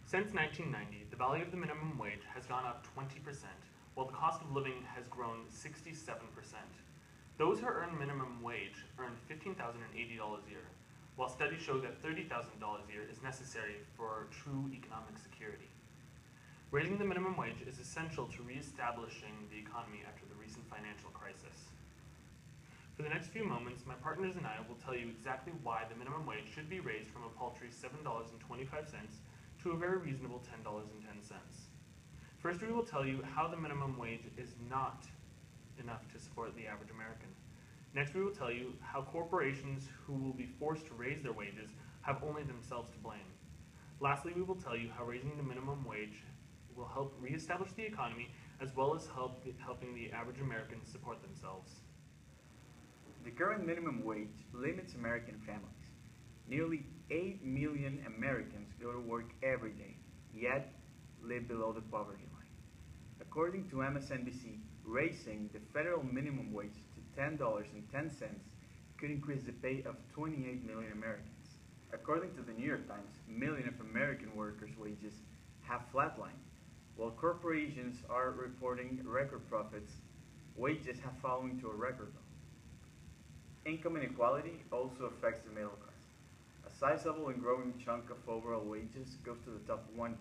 Since 1990, the value of the minimum wage has gone up 20%, while the cost of living has grown 67%. Those who earn minimum wage earn $15,080 a year, while studies show that $30,000 a year is necessary for true economic security. Raising the minimum wage is essential to re-establishing the economy after the recent financial crisis. For the next few moments, my partners and I will tell you exactly why the minimum wage should be raised from a paltry $7.25 to a very reasonable $10.10. First, we will tell you how the minimum wage is not enough to support the average American. Next, we will tell you how corporations who will be forced to raise their wages have only themselves to blame. Lastly, we will tell you how raising the minimum wage will help re-establish the economy as well as helping the average American support themselves. The current minimum wage limits American families. Nearly 8 million Americans go to work every day, yet live below the poverty line. According to MSNBC, raising the federal minimum wage to $10.10 could increase the pay of 28 million Americans. According to the New York Times, millions of American workers' wages have flatlined. While corporations are reporting record profits, wages have fallen to a record low. Income inequality also affects the middle class. A sizable and growing chunk of overall wages goes to the top 1%.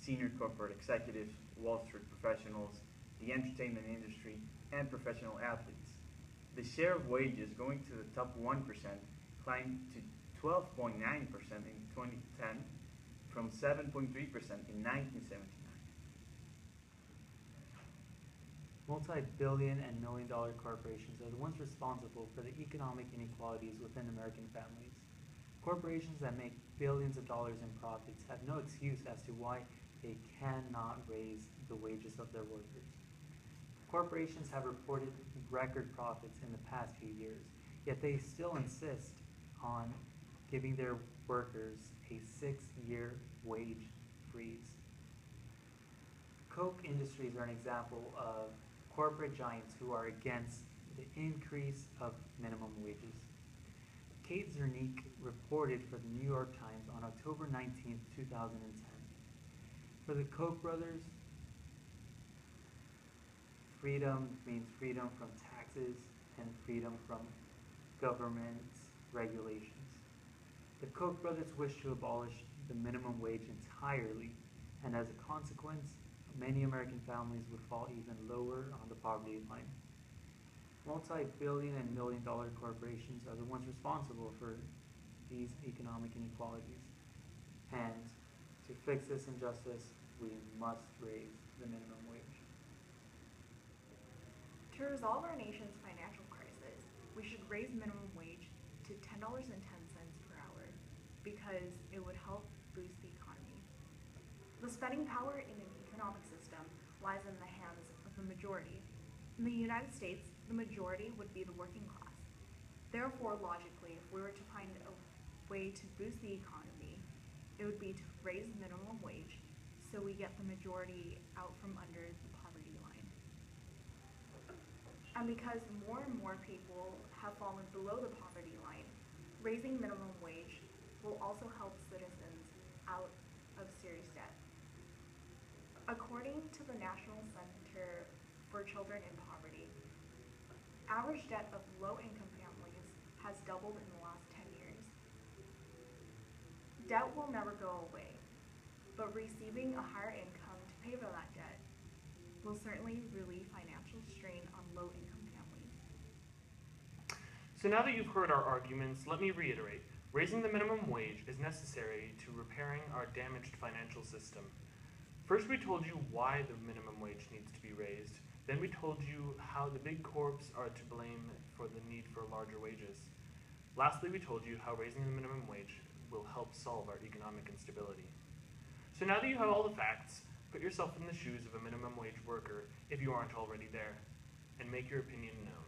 Senior corporate executives, Wall Street professionals, the entertainment industry, and professional athletes. The share of wages going to the top 1% climbed to 12.9% in 2010 from 7.3% in 1979. Multi-billion and million-dollar corporations are the ones responsible for the economic inequalities within American families. Corporations that make billions of dollars in profits have no excuse as to why they cannot raise the wages of their workers. Corporations have reported record profits in the past few years, yet they still insist on giving their workers a 6-year wage freeze. Coke Industries are an example of corporate giants who are against the increase of minimum wages. Kate Zernick reported for the New York Times on October 19, 2010. For the Koch brothers, freedom means freedom from taxes and freedom from government regulations. The Koch brothers wish to abolish the minimum wage entirely, and as a consequence, many American families would fall even lower on the poverty line. Multi-billion and million-dollar corporations are the ones responsible for these economic inequalities. And to fix this injustice, we must raise the minimum wage. To resolve our nation's financial crisis, we should raise minimum wage to $10.10 per hour because it would help boost the economy. The spending power in an economic system lies in the hands of the majority. In the United States, the majority would be the working class. Therefore, logically, if we were to find a way to boost the economy, it would be to raise minimum wage so we get the majority out from under the poverty line. And because more and more people have fallen below the poverty line, raising minimum wage will also help citizens out of serious debt. According to the National Center for Children in Poverty, average debt of low-income families has doubled in the last 10 years. Debt will never go away, but receiving a higher income to pay for that debt will certainly relieve financial strain on low-income families. So now that you've heard our arguments, let me reiterate. Raising the minimum wage is necessary to repairing our damaged financial system. First, we told you why the minimum wage needs to be raised. Then we told you how the big corps are to blame for the need for larger wages. Lastly, we told you how raising the minimum wage will help solve our economic instability. So now that you have all the facts, put yourself in the shoes of a minimum wage worker if you aren't already there, and make your opinion known.